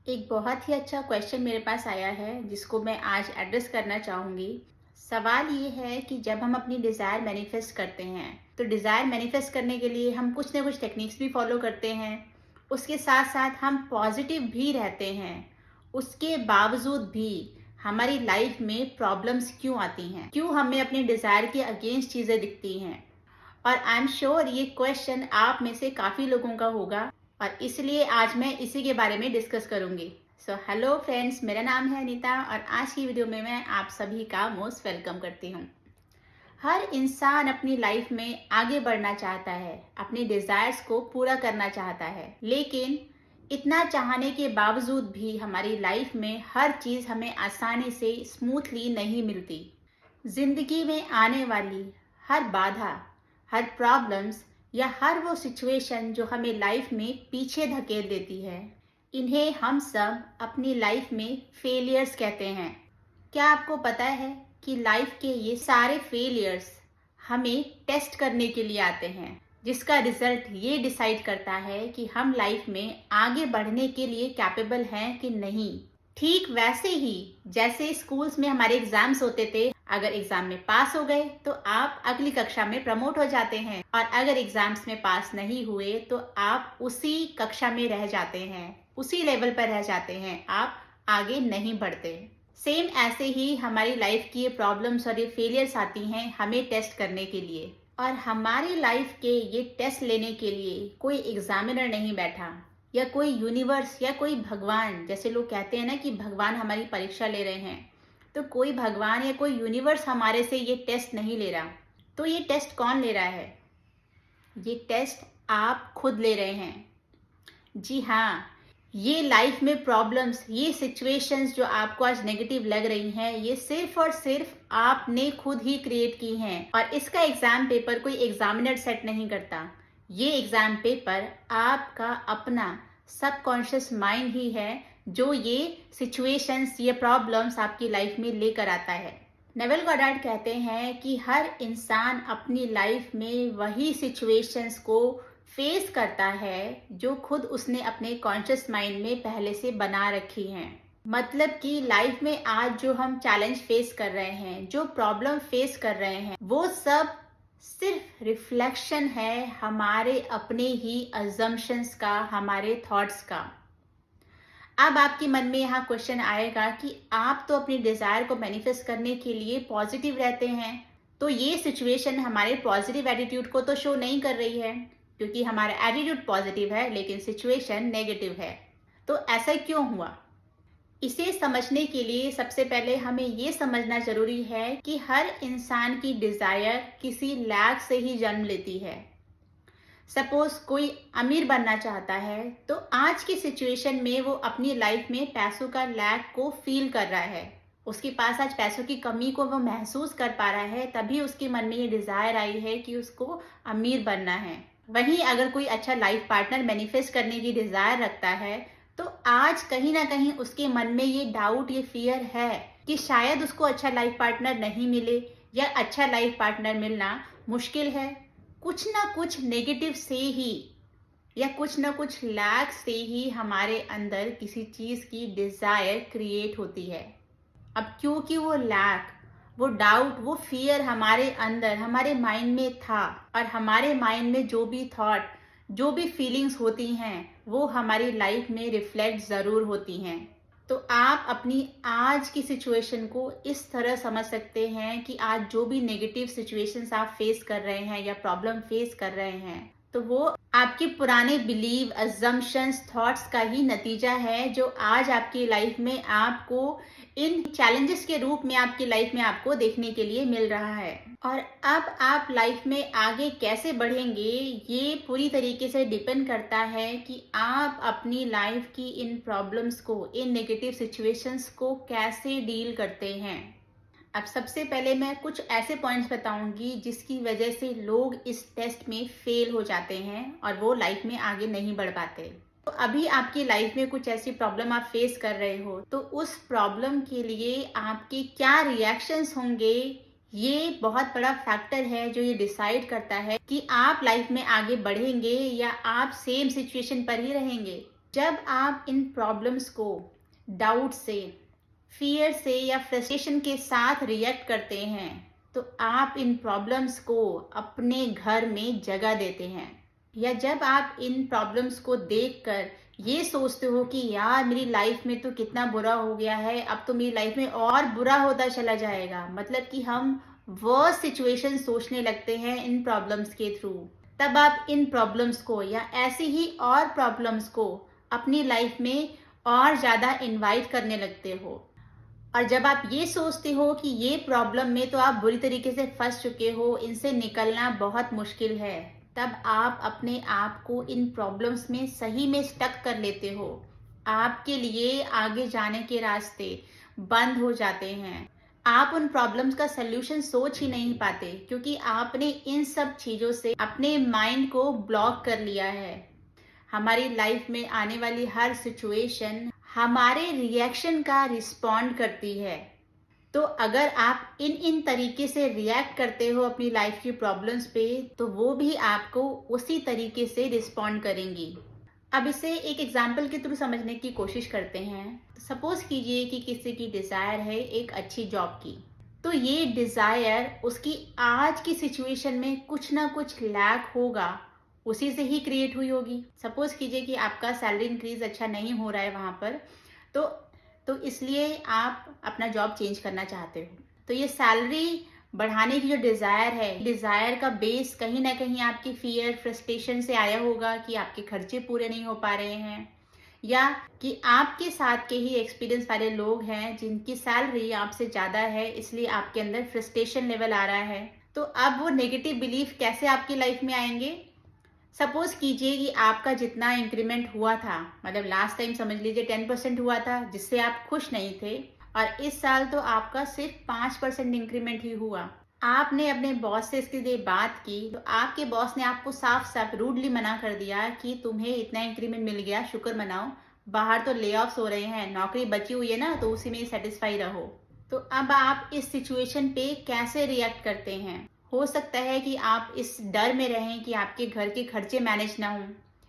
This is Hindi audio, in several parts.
एक बहुत ही अच्छा क्वेश्चन मेरे पास आया है जिसको मैं आज एड्रेस करना चाहूँगी। सवाल ये है कि जब हम अपनी डिज़ायर मैनिफेस्ट करते हैं, तो डिज़ायर मैनिफेस्ट करने के लिए हम कुछ ना कुछ टेक्निक्स भी फॉलो करते हैं। उसके साथ-साथ हम पॉजिटिव भी रहते हैं। उसके बावजूद भी हमारी लाइफ में प्रॉब्लम्स क्यों आती हैं? क्यों हमें अपने डिज़ायर के अगेंस्ट चीज़ें दिखती हैं? और आई एम श्योर ये क्वेश्चन आप में से काफ़ी लोगों का होगा और इसलिए आज मैं इसी के बारे में डिस्कस करूंगी। सो हेलो फ्रेंड्स, मेरा नाम है अनीता और आज की वीडियो में मैं आप सभी का मोस्ट वेलकम करती हूँ। हर इंसान अपनी लाइफ में आगे बढ़ना चाहता है, अपनी डिजायर्स को पूरा करना चाहता है, लेकिन इतना चाहने के बावजूद भी हमारी लाइफ में हर चीज़ हमें आसानी से स्मूथली नहीं मिलती। जिंदगी में आने वाली हर बाधा, हर प्रॉब्लम्स या हर वो सिचुएशन जो हमें लाइफ में पीछे धकेल देती है, इन्हें हम सब अपनी लाइफ में फेलियर्स कहते हैं। क्या आपको पता है कि लाइफ के ये सारे फेलियर्स हमें टेस्ट करने के लिए आते हैं, जिसका रिजल्ट ये डिसाइड करता है कि हम लाइफ में आगे बढ़ने के लिए कैपेबल हैं कि नहीं। ठीक वैसे ही जैसे स्कूल्स में हमारे एग्जाम्स होते थे, अगर एग्जाम में पास हो गए तो आप अगली कक्षा में प्रमोट हो जाते हैं और अगर एग्जाम्स में पास नहीं हुए तो आप उसी कक्षा में रह जाते हैं, उसी लेवल पर रह जाते हैं, आप आगे नहीं बढ़ते। सेम ऐसे ही हमारी लाइफ की ये प्रॉब्लम्स और ये फेलियर्स आती हैं हमें टेस्ट करने के लिए, और हमारी लाइफ के ये टेस्ट लेने के लिए कोई एग्जामिनर नहीं बैठा या कोई यूनिवर्स या कोई भगवान, जैसे लोग कहते हैं ना कि भगवान हमारी परीक्षा ले रहे हैं, तो कोई भगवान या कोई यूनिवर्स हमारे से ये टेस्ट नहीं ले रहा। तो ये टेस्ट कौन ले रहा है? ये टेस्ट आप खुद ले रहे हैं। जी हाँ, ये लाइफ में प्रॉब्लम्स, ये सिचुएशंस जो आपको आज नेगेटिव लग रही हैं, ये सिर्फ और सिर्फ आपने खुद ही क्रिएट की हैं और इसका एग्जाम पेपर कोई एग्जामिनर सेट नहीं करता। ये एग्जाम पेपर आपका अपना सबकॉन्शियस माइंड ही है जो ये सिचुएशंस, ये प्रॉब्लम्स आपकी लाइफ में लेकर आता है। नेविल गॉडार्ड कहते हैं कि हर इंसान अपनी लाइफ में वही सिचुएशंस को फेस करता है जो खुद उसने अपने कॉन्शियस माइंड में पहले से बना रखी हैं। मतलब कि लाइफ में आज जो हम चैलेंज फेस कर रहे हैं, जो प्रॉब्लम फेस कर रहे हैं, वो सब सिर्फ रिफ्लेक्शन है हमारे अपने ही अजम्पशंस का, हमारे थॉट्स का। अब आपके मन में यहाँ क्वेश्चन आएगा कि आप तो अपनी डिजायर को मैनिफेस्ट करने के लिए पॉजिटिव रहते हैं, तो ये सिचुएशन हमारे पॉजिटिव एटीट्यूड को तो शो नहीं कर रही है, क्योंकि हमारा एटीट्यूड पॉजिटिव है लेकिन सिचुएशन नेगेटिव है। तो ऐसा क्यों हुआ? इसे समझने के लिए सबसे पहले हमें ये समझना जरूरी है कि हर इंसान की डिजायर किसी लैक से ही जन्म लेती है। सपोज कोई अमीर बनना चाहता है तो आज की सिचुएशन में वो अपनी लाइफ में पैसों का लैक को फील कर रहा है, उसके पास आज पैसों की कमी को वो महसूस कर पा रहा है, तभी उसके मन में ये डिजायर आई है कि उसको अमीर बनना है। वहीं अगर कोई अच्छा लाइफ पार्टनर मैनिफेस्ट करने की डिजायर रखता है तो आज कहीं ना कहीं उसके मन में ये डाउट, ये फियर है कि शायद उसको अच्छा लाइफ पार्टनर नहीं मिले या अच्छा लाइफ पार्टनर मिलना मुश्किल है। कुछ ना कुछ नेगेटिव से ही या कुछ ना कुछ लैक से ही हमारे अंदर किसी चीज की डिजायर क्रिएट होती है। अब क्योंकि वो लैक, वो डाउट, वो फियर हमारे अंदर, हमारे माइंड में था, और हमारे माइंड में जो भी थॉट, जो भी फीलिंग्स होती हैं वो हमारी लाइफ में रिफ्लेक्ट जरूर होती हैं। तो आप अपनी आज की सिचुएशन को इस तरह समझ सकते हैं कि आज जो भी नेगेटिव सिचुएशंस आप फेस कर रहे हैं या प्रॉब्लम फेस कर रहे हैं, तो वो आपके पुराने बिलीव, अजम्पशंस, थॉट्स का ही नतीजा है जो आज आपकी लाइफ में आपको इन चैलेंजेस के रूप में आपकी लाइफ में आपको देखने के लिए मिल रहा है। और अब आप लाइफ में आगे कैसे बढ़ेंगे ये पूरी तरीके से डिपेंड करता है कि आप अपनी लाइफ की इन प्रॉब्लम्स को, इन नेगेटिव सिचुएशंस को कैसे डील करते हैं। अब सबसे पहले मैं कुछ ऐसे पॉइंट्स बताऊंगी जिसकी वजह से लोग इस टेस्ट में फेल हो जाते हैं और वो लाइफ में आगे नहीं बढ़ पाते। तो अभी आपकी लाइफ में कुछ ऐसी प्रॉब्लम आप फेस कर रहे हो तो उस प्रॉब्लम के लिए आपके क्या रिएक्शंस होंगे, ये बहुत बड़ा फैक्टर है जो ये डिसाइड करता है कि आप लाइफ में आगे बढ़ेंगे या आप सेम सिचुएशन पर ही रहेंगे। जब आप इन प्रॉब्लम्स को डाउट से, फियर से या फ्रस्ट्रेशन के साथ रिएक्ट करते हैं, तो आप इन प्रॉब्लम्स को अपने घर में जगह देते हैं। या जब आप इन प्रॉब्लम्स को देखकर ये सोचते हो कि यार मेरी लाइफ में तो कितना बुरा हो गया है, अब तो मेरी लाइफ में और बुरा होता चला जाएगा, मतलब कि हम वर्स्ट सिचुएशन सोचने लगते हैं इन प्रॉब्लम्स के थ्रू। तब आप इन प्रॉब्लम्स को या ऐसी ही और प्रॉब्लम्स को अपनी लाइफ में और ज़्यादा इनवाइट करने लगते हो। और जब आप ये सोचते हो कि ये प्रॉब्लम में तो आप बुरी तरीके से फंस चुके हो, इनसे निकलना बहुत मुश्किल है, तब आप अपने आप को इन प्रॉब्लम्स में सही में स्टक कर लेते हो। आपके लिए आगे जाने के रास्ते बंद हो जाते हैं। आप उन प्रॉब्लम्स का सल्यूशन सोच ही नहीं पाते, क्योंकि आपने इन सब चीज़ों से अपने माइंड को ब्लॉक कर लिया है। हमारी लाइफ में आने वाली हर सिचुएशन हमारे रिएक्शन का रिस्पॉन्ड करती है। तो अगर आप इन तरीके से रिएक्ट करते हो अपनी लाइफ की प्रॉब्लम्स पे, तो वो भी आपको उसी तरीके से रिस्पॉन्ड करेंगी। अब इसे एक एग्जाम्पल के थ्रू समझने की कोशिश करते हैं। सपोज कीजिए कि किसी की डिज़ायर है एक अच्छी जॉब की, तो ये डिज़ायर उसकी आज की सिचुएशन में कुछ ना कुछ लैक होगा, उसी से ही क्रिएट हुई होगी। सपोज कीजिए कि आपका सैलरी इंक्रीज अच्छा नहीं हो रहा है वहाँ पर, तो इसलिए आप अपना जॉब चेंज करना चाहते हो। तो ये सैलरी बढ़ाने की जो डिज़ायर है, डिज़ायर का बेस कहीं ना कहीं आपकी फियर, फ्रस्ट्रेशन से आया होगा कि आपके खर्चे पूरे नहीं हो पा रहे हैं, या कि आपके साथ के ही एक्सपीरियंस वाले लोग हैं जिनकी सैलरी आपसे ज़्यादा है, इसलिए आपके अंदर फ्रस्ट्रेशन लेवल आ रहा है। तो अब वो नेगेटिव बिलीफ कैसे आपकी लाइफ में आएंगे? सपोज कीजिए कि आपका जितना इंक्रीमेंट हुआ था, मतलब लास्ट टाइम समझ लीजिए 10% हुआ था, जिससे आप खुश नहीं थे, और इस साल तो आपका सिर्फ 5% इंक्रीमेंट ही हुआ। आपने अपने बॉस से इसके लिए बात की, तो आपके बॉस ने आपको साफ साफ रूडली मना कर दिया कि तुम्हें इतना इंक्रीमेंट मिल गया, शुक्र मनाओ, बाहर तो ले ऑफ्स हो रहे हैं, नौकरी बची हुई है ना, तो उसी में सेटिस्फाई रहो। तो अब आप इस सिचुएशन पे कैसे रिएक्ट करते हैं? हो सकता है कि आप इस डर में रहें कि आपके घर के खर्चे मैनेज ना हों,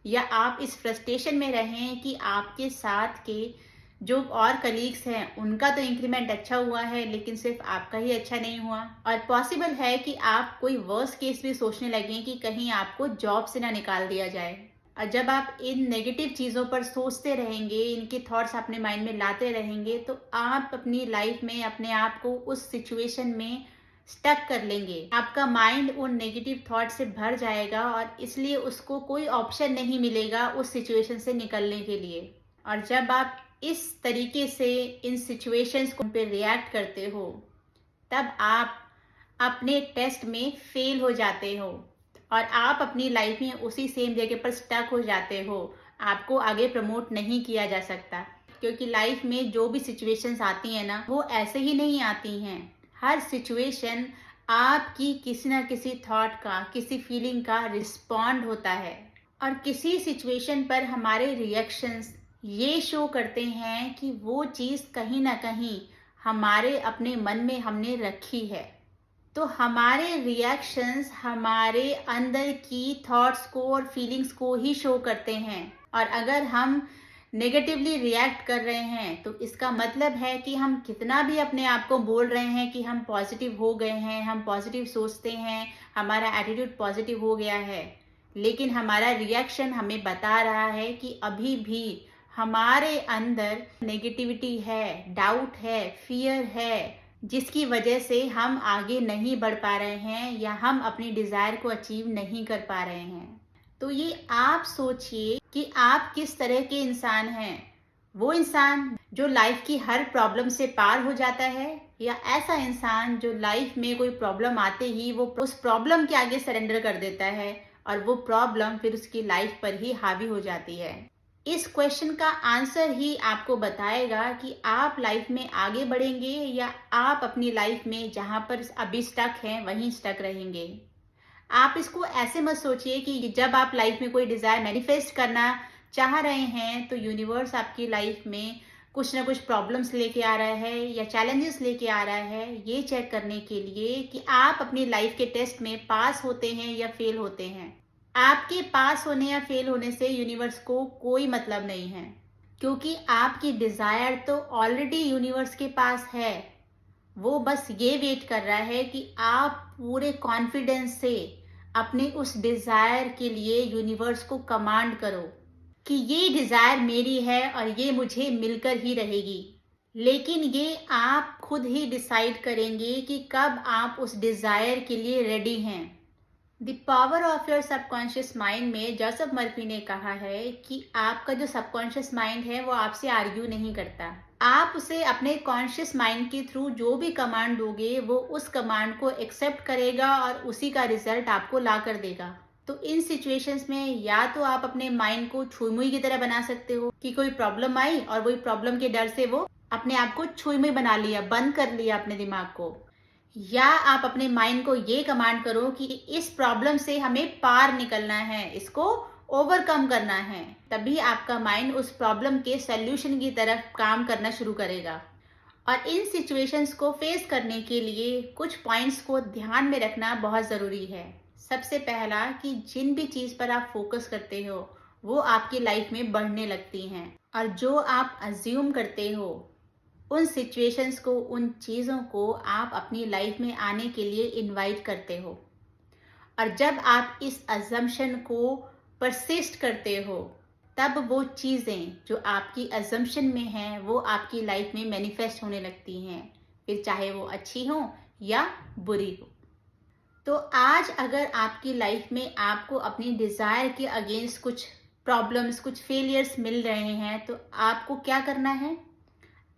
या आप इस फ्रस्ट्रेशन में रहें कि आपके साथ के जो और कलीग्स हैं उनका तो इंक्रीमेंट अच्छा हुआ है, लेकिन सिर्फ आपका ही अच्छा नहीं हुआ। और पॉसिबल है कि आप कोई वर्स्ट केस भी सोचने लगें कि कहीं आपको जॉब से ना निकाल दिया जाए। और जब आप इन नेगेटिव चीज़ों पर सोचते रहेंगे, इनके थॉट्स अपने माइंड में लाते रहेंगे, तो आप अपनी लाइफ में अपने आप को उस सिचुएशन में स्टक कर लेंगे। आपका माइंड उन नेगेटिव थॉट से भर जाएगा और इसलिए उसको कोई ऑप्शन नहीं मिलेगा उस सिचुएशन से निकलने के लिए। और जब आप इस तरीके से इन सिचुएशंस को पे रिएक्ट करते हो, तब आप अपने टेस्ट में फेल हो जाते हो और आप अपनी लाइफ में उसी सेम जगह पर स्टक हो जाते हो। आपको आगे प्रमोट नहीं किया जा सकता, क्योंकि लाइफ में जो भी सिचुएशंस आती हैं ना, वो ऐसे ही नहीं आती हैं। हर सिचुएशन आपकी किसी ना किसी थॉट का, किसी फीलिंग का रिस्पॉन्ड होता है, और किसी सिचुएशन पर हमारे रिएक्शंस ये शो करते हैं कि वो चीज़ कहीं ना कहीं हमारे अपने मन में हमने रखी है। तो हमारे रिएक्शंस हमारे अंदर की थॉट्स को और फीलिंग्स को ही शो करते हैं, और अगर हम नेगेटिवली रिएक्ट कर रहे हैं तो इसका मतलब है कि हम कितना भी अपने आप को बोल रहे हैं कि हम पॉजिटिव हो गए हैं, हम पॉजिटिव सोचते हैं, हमारा एटीट्यूड पॉजिटिव हो गया है, लेकिन हमारा रिएक्शन हमें बता रहा है कि अभी भी हमारे अंदर नेगेटिविटी है, डाउट है, फियर है, जिसकी वजह से हम आगे नहीं बढ़ पा रहे हैं या हम अपनी डिज़ायर को अचीव नहीं कर पा रहे हैं। तो ये आप सोचिए कि आप किस तरह के इंसान हैं। वो इंसान जो लाइफ की हर प्रॉब्लम से पार हो जाता है, या ऐसा इंसान जो लाइफ में कोई प्रॉब्लम आते ही वो उस प्रॉब्लम के आगे सरेंडर कर देता है और वो प्रॉब्लम फिर उसकी लाइफ पर ही हावी हो जाती है। इस क्वेश्चन का आंसर ही आपको बताएगा कि आप लाइफ में आगे बढ़ेंगे या आप अपनी लाइफ में जहाँ पर अभी स्टक हैं वहीं स्टक रहेंगे। आप इसको ऐसे मत सोचिए कि जब आप लाइफ में कोई डिज़ायर मैनिफेस्ट करना चाह रहे हैं तो यूनिवर्स आपकी लाइफ में कुछ ना कुछ प्रॉब्लम्स लेके आ रहा है या चैलेंजेस लेके आ रहा है, ये चेक करने के लिए कि आप अपनी लाइफ के टेस्ट में पास होते हैं या फेल होते हैं। आपके पास होने या फेल होने से यूनिवर्स को कोई मतलब नहीं है, क्योंकि आपकी डिजायर तो ऑलरेडी यूनिवर्स के पास है। वो बस ये वेट कर रहा है कि आप पूरे कॉन्फिडेंस से अपने उस डिजायर के लिए यूनिवर्स को कमांड करो कि ये डिजायर मेरी है और ये मुझे मिलकर ही रहेगी। लेकिन ये आप खुद ही डिसाइड करेंगे कि कब आप उस डिजायर के लिए रेडी हैं। The power of your subconscious mind में जोसेफ मर्फी ने कहा है कि आपका जो सबकॉन्शियस माइंड है वो आपसे आर्ग्यू नहीं करता। आप उसे अपने कॉन्शियस माइंड के थ्रू जो भी कमांड दोगे वो उस कमांड को एक्सेप्ट करेगा और उसी का रिजल्ट आपको ला कर देगा। तो इन सिचुएशंस में या तो आप अपने माइंड को छुई मुई की तरह बना सकते हो कि कोई प्रॉब्लम आई और वही प्रॉब्लम के डर से वो अपने आप को छुई मुई बना लिया, बंद कर लिया अपने दिमाग को। या आप अपने माइंड को ये कमांड करो कि इस प्रॉब्लम से हमें पार निकलना है, इसको ओवरकम करना है। तभी आपका माइंड उस प्रॉब्लम के सॉल्यूशन की तरफ काम करना शुरू करेगा। और इन सिचुएशंस को फेस करने के लिए कुछ पॉइंट्स को ध्यान में रखना बहुत ज़रूरी है। सबसे पहला कि जिन भी चीज़ पर आप फोकस करते हो वो आपकी लाइफ में बढ़ने लगती हैं, और जो आप अज्यूम करते हो उन सिचुएशंस को, उन चीज़ों को आप अपनी लाइफ में आने के लिए इनवाइट करते हो। और जब आप इस अजम्पशन को परसिस्ट करते हो तब वो चीज़ें जो आपकी अजम्पशन में हैं वो आपकी लाइफ में मैनिफेस्ट होने लगती हैं, फिर चाहे वो अच्छी हो या बुरी हो। तो आज अगर आपकी लाइफ में आपको अपनी डिज़ायर के अगेंस्ट कुछ प्रॉब्लम्स, कुछ फेलियर्स मिल रहे हैं, तो आपको क्या करना है?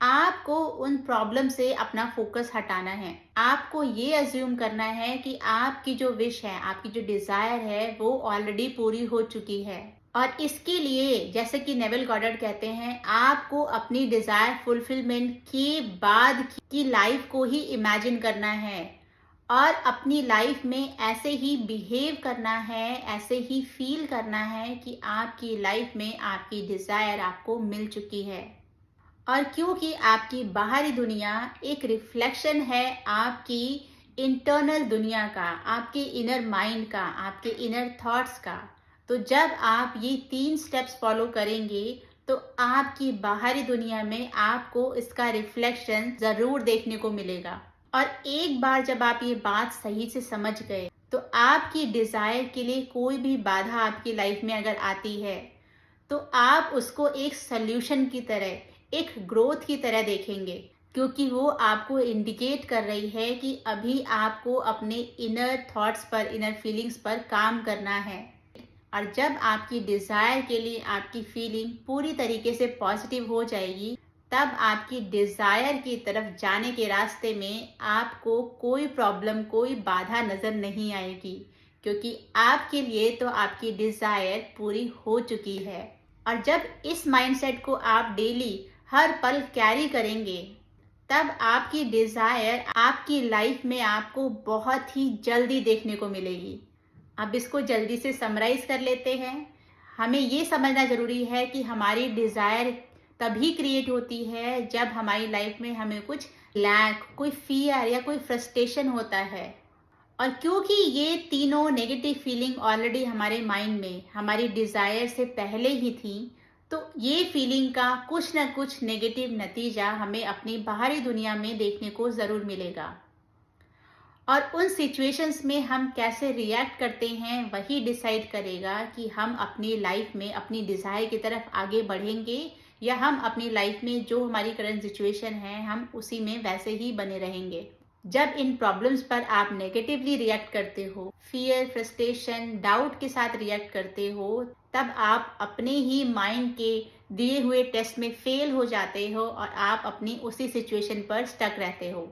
आपको उन प्रॉब्लम से अपना फोकस हटाना है। आपको ये अज्यूम करना है कि आपकी जो विश है, आपकी जो डिजायर है वो ऑलरेडी पूरी हो चुकी है। और इसके लिए जैसे कि नेविल गॉडर्ड कहते हैं, आपको अपनी डिजायर फुलफिलमेंट के बाद की लाइफ को ही इमेजिन करना है और अपनी लाइफ में ऐसे ही बिहेव करना है, ऐसे ही फील करना है कि आपकी लाइफ में आपकी डिजायर आपको मिल चुकी है। और क्योंकि आपकी बाहरी दुनिया एक रिफ्लेक्शन है आपकी इंटरनल दुनिया का, आपके इनर माइंड का, आपके इनर थॉट्स का, तो जब आप ये 3 स्टेप्स फॉलो करेंगे तो आपकी बाहरी दुनिया में आपको इसका रिफ्लेक्शन ज़रूर देखने को मिलेगा। और एक बार जब आप ये बात सही से समझ गए तो आपकी डिज़ायर के लिए कोई भी बाधा आपकी लाइफ में अगर आती है तो आप उसको एक सल्यूशन की तरह, एक ग्रोथ की तरह देखेंगे, क्योंकि वो आपको इंडिकेट कर रही है कि अभी आपको अपने इनर थॉट्स पर, इनर फीलिंग्स पर काम करना है। और जब आपकी डिज़ायर के लिए आपकी फीलिंग पूरी तरीके से पॉजिटिव हो जाएगी तब आपकी डिज़ायर की तरफ जाने के रास्ते में आपको कोई प्रॉब्लम, कोई बाधा नज़र नहीं आएगी, क्योंकि आपके लिए तो आपकी डिज़ायर पूरी हो चुकी है। और जब इस माइंडसेट को आप डेली हर पल कैरी करेंगे तब आपकी डिज़ायर आपकी लाइफ में आपको बहुत ही जल्दी देखने को मिलेगी। अब इसको जल्दी से समराइज कर लेते हैं। हमें ये समझना ज़रूरी है कि हमारी डिज़ायर तभी क्रिएट होती है जब हमारी लाइफ में हमें कुछ लैक, कोई फियर या कोई फ्रस्ट्रेशन होता है। और क्योंकि ये तीनों नेगेटिव फीलिंग ऑलरेडी हमारे माइंड में हमारी डिज़ायर से पहले ही थी, तो ये फीलिंग का कुछ ना कुछ नेगेटिव नतीजा हमें अपनी बाहरी दुनिया में देखने को ज़रूर मिलेगा। और उन सिचुएशंस में हम कैसे रिएक्ट करते हैं वही डिसाइड करेगा कि हम अपनी लाइफ में अपनी डिज़ायर की तरफ आगे बढ़ेंगे या हम अपनी लाइफ में जो हमारी करंट सिचुएशन है हम उसी में वैसे ही बने रहेंगे। जब इन प्रॉब्लम्स पर आप नेगेटिवली रिएक्ट करते हो, फियर, फ्रस्ट्रेशन, डाउट के साथ रिएक्ट करते हो, तब आप अपने ही माइंड के दिए हुए टेस्ट में फेल हो जाते हो और आप अपनी उसी सिचुएशन पर स्टक रहते हो।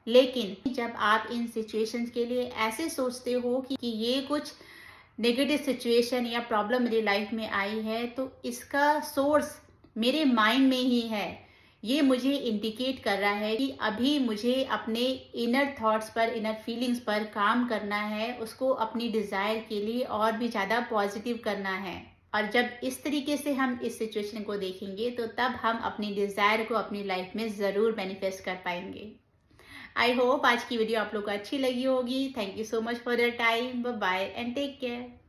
लेकिन जब आप इन सिचुएशंस के लिए ऐसे सोचते हो कि ये कुछ नेगेटिव सिचुएशन या प्रॉब्लम मेरी लाइफ में आई है तो इसका सोर्स मेरे माइंड में ही है, ये मुझे इंडिकेट कर रहा है कि अभी मुझे अपने इनर थॉट्स पर, इनर फीलिंग्स पर काम करना है, उसको अपनी डिज़ायर के लिए और भी ज़्यादा पॉजिटिव करना है। और जब इस तरीके से हम इस सिचुएशन को देखेंगे तो तब हम अपनी डिज़ायर को अपनी लाइफ में ज़रूर मैनिफेस्ट कर पाएंगे। आई होप आज की वीडियो आप लोग को अच्छी लगी होगी। Thank you so much for your time. Bye bye and take care.